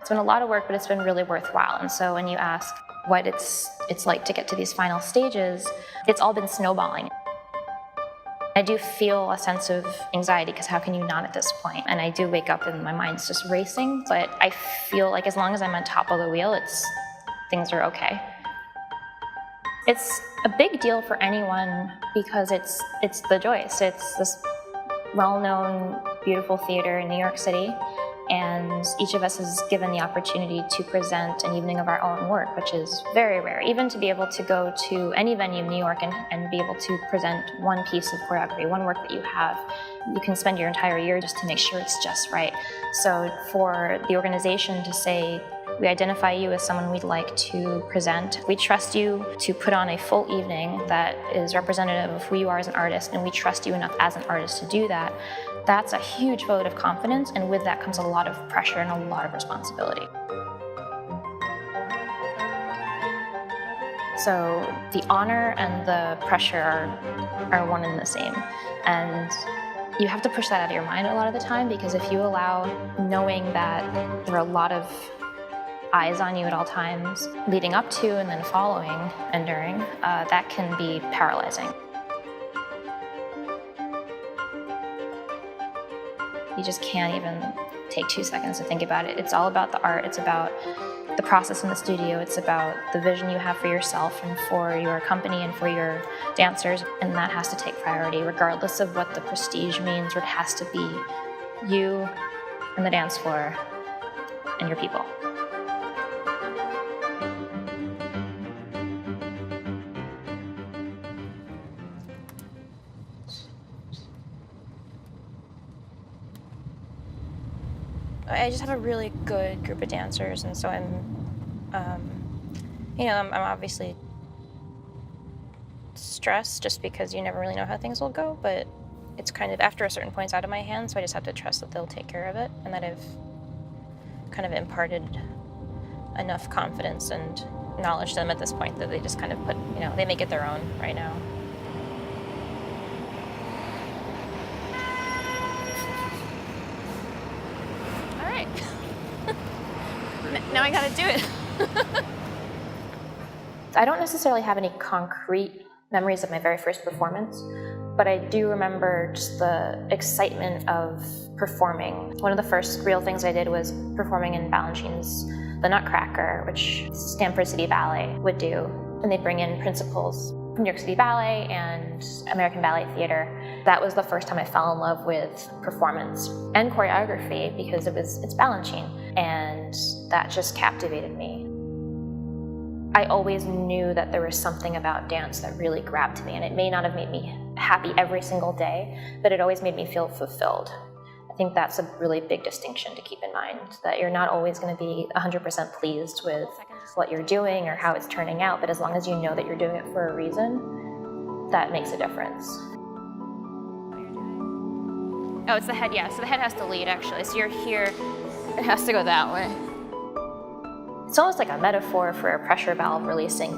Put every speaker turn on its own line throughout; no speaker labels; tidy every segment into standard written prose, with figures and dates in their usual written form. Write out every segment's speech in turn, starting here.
It's been a lot of work, but it's been really worthwhile. And so when you ask what it's like to get to these final stages, it's all been snowballing. I do feel a sense of anxiety, because how can you not at this point? And I do wake up and my mind's just racing, but I feel like as long as I'm on top of the wheel, things are okay. It's a big deal for anyone because it's the Joyce. It's this well-known, beautiful theater in New York City, and each of us is given the opportunity to present an evening of our own work, which is very rare. Even to be able to go to any venue in New York and be able to present one piece of choreography, one work that you have, you can spend your entire year just to make sure it's just right. So for the organization to say, we identify you as someone we'd like to present. We trust you to put on a full evening that is representative of who you are as an artist, and we trust you enough as an artist to do that. That's a huge vote of confidence, and with that comes a lot of pressure and a lot of responsibility. So the honor and the pressure are one and the same. And you have to push that out of your mind a lot of the time, because if you allow knowing that there are a lot of eyes on you at all times, leading up to and then following and during, that can be paralyzing. You just can't even take 2 seconds to think about it. It's all about the art. It's about the process in the studio. It's about the vision you have for yourself and for your company and for your dancers. And that has to take priority, regardless of what the prestige means. It has to be you and the dance floor and your people. I just have a really good group of dancers, and so I'm obviously stressed just because you never really know how things will go, but it's kind of, after a certain point, it's out of my hands, so I just have to trust that they'll take care of it, and that I've kind of imparted enough confidence and knowledge to them at this point that they just kind of they make it their own right now. Now I gotta do it. I don't necessarily have any concrete memories of my very first performance, but I do remember just the excitement of performing. One of the first real things I did was performing in Balanchine's The Nutcracker, which Stanford City Ballet would do. And they'd bring in principals from New York City Ballet and American Ballet Theater. That was the first time I fell in love with performance and choreography, because it's Balanchine, and that just captivated me. I always knew that there was something about dance that really grabbed me, and it may not have made me happy every single day, but it always made me feel fulfilled. I think that's a really big distinction to keep in mind, that you're not always going to be 100% pleased with what you're doing or how it's turning out, but as long as you know that you're doing it for a reason, that makes a difference. Oh, it's the head, yeah. So the head has to lead, actually. So you're here, it has to go that way. It's almost like a metaphor for a pressure valve releasing.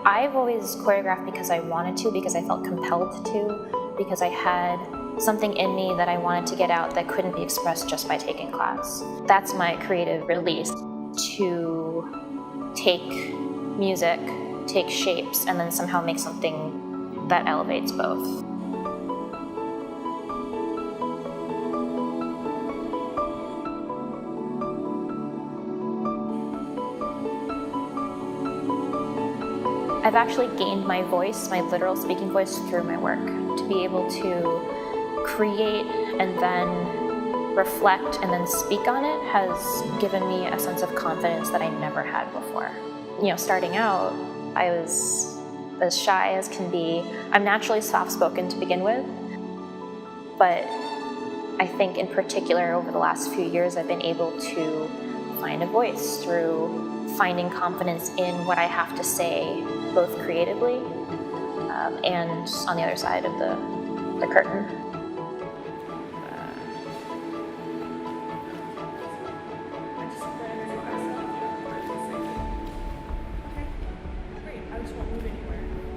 I've always choreographed because I wanted to, because I felt compelled to, because I had something in me that I wanted to get out that couldn't be expressed just by taking class. That's my creative release, to take music, take shapes, and then somehow make something that elevates both. I've actually gained my voice, my literal speaking voice, through my work. To be able to create and then reflect and then speak on it has given me a sense of confidence that I never had before. Starting out, I was as shy as can be. I'm naturally soft-spoken to begin with, but I think in particular over the last few years I've been able to find a voice through finding confidence in what I have to say, both creatively and on the other side of the curtain.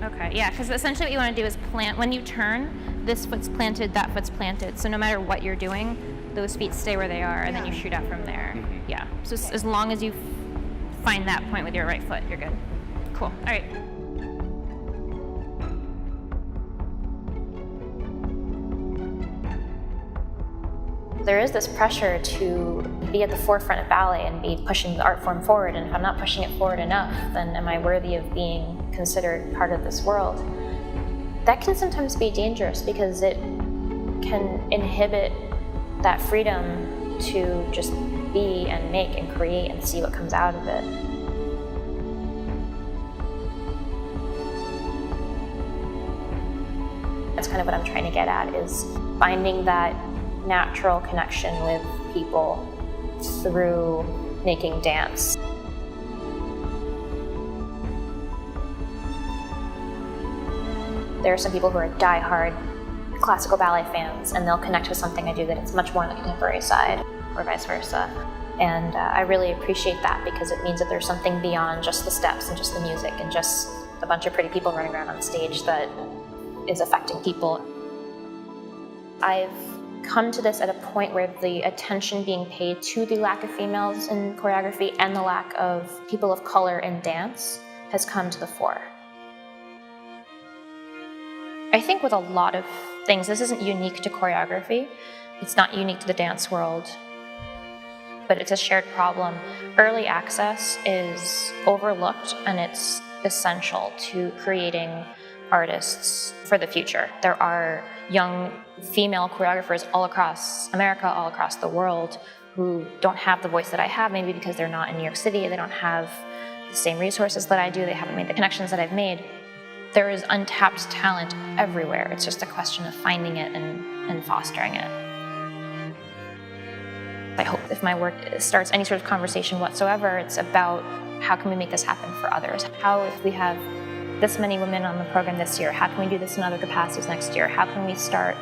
Okay, yeah, because essentially what you want to do is plant, when you turn, this foot's planted, that foot's planted. So no matter what you're doing, those feet stay where they are, and then you shoot out from there.
Mm-hmm.
Yeah. So as long as you find that point with your right foot, you're good. Cool. All right. There is this pressure to be at the forefront of ballet and be pushing the art form forward, and if I'm not pushing it forward enough, then am I worthy of being considered part of this world? That can sometimes be dangerous because it can inhibit that freedom to just be and make and create and see what comes out of it. That's kind of what I'm trying to get at, is finding that natural connection with people through making dance. There are some people who are die-hard classical ballet fans, and they'll connect with something I do that it's much more on the contemporary side, or vice versa. And I really appreciate that, because it means that there's something beyond just the steps and just the music and just a bunch of pretty people running around on stage that is affecting people. I've come to this at a point where the attention being paid to the lack of females in choreography and the lack of people of color in dance has come to the fore. I think with a lot of things, this isn't unique to choreography. It's not unique to the dance world, but it's a shared problem. Early access is overlooked, and it's essential to creating artists for the future. There are young female choreographers all across America, all across the world, who don't have the voice that I have, maybe because they're not in New York City, they don't have the same resources that I do, they haven't made the connections that I've made. There is untapped talent everywhere. It's just a question of finding it and fostering it. I hope if my work starts any sort of conversation whatsoever, it's about how can we make this happen for others? How, if we have this many women on the program this year, how can we do this in other capacities next year? How can we start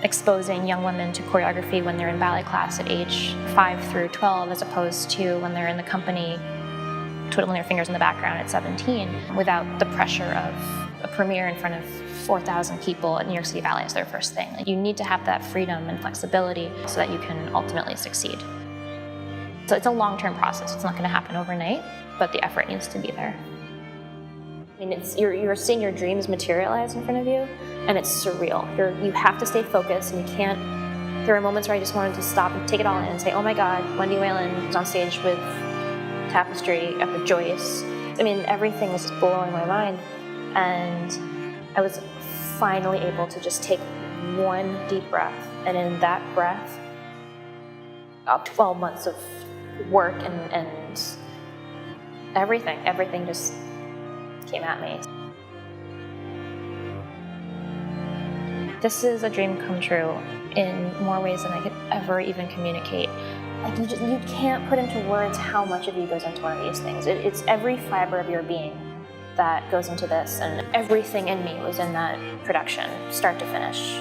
exposing young women to choreography when they're in ballet class at age 5 through 12, as opposed to when they're in the company twiddling their fingers in the background at 17, without the pressure of a premiere in front of 4,000 people at New York City Ballet as their first thing. You need to have that freedom and flexibility so that you can ultimately succeed. So it's a long-term process. It's not going to happen overnight, but the effort needs to be there. I mean, you're seeing your dreams materialize in front of you, and it's surreal. You have to stay focused, and you can't. There are moments where I just wanted to stop and take it all in and say, oh my God, Wendy Whalen is on stage with Tapestry, up with Joyce. I mean, everything was just blowing my mind, and I was finally able to just take one deep breath, and in that breath, about 12 months of work and everything just came at me. This is a dream come true in more ways than I could ever even communicate. Like you can't put into words how much of you goes into one of these things. It's every fiber of your being that goes into this, and everything in me was in that production, start to finish.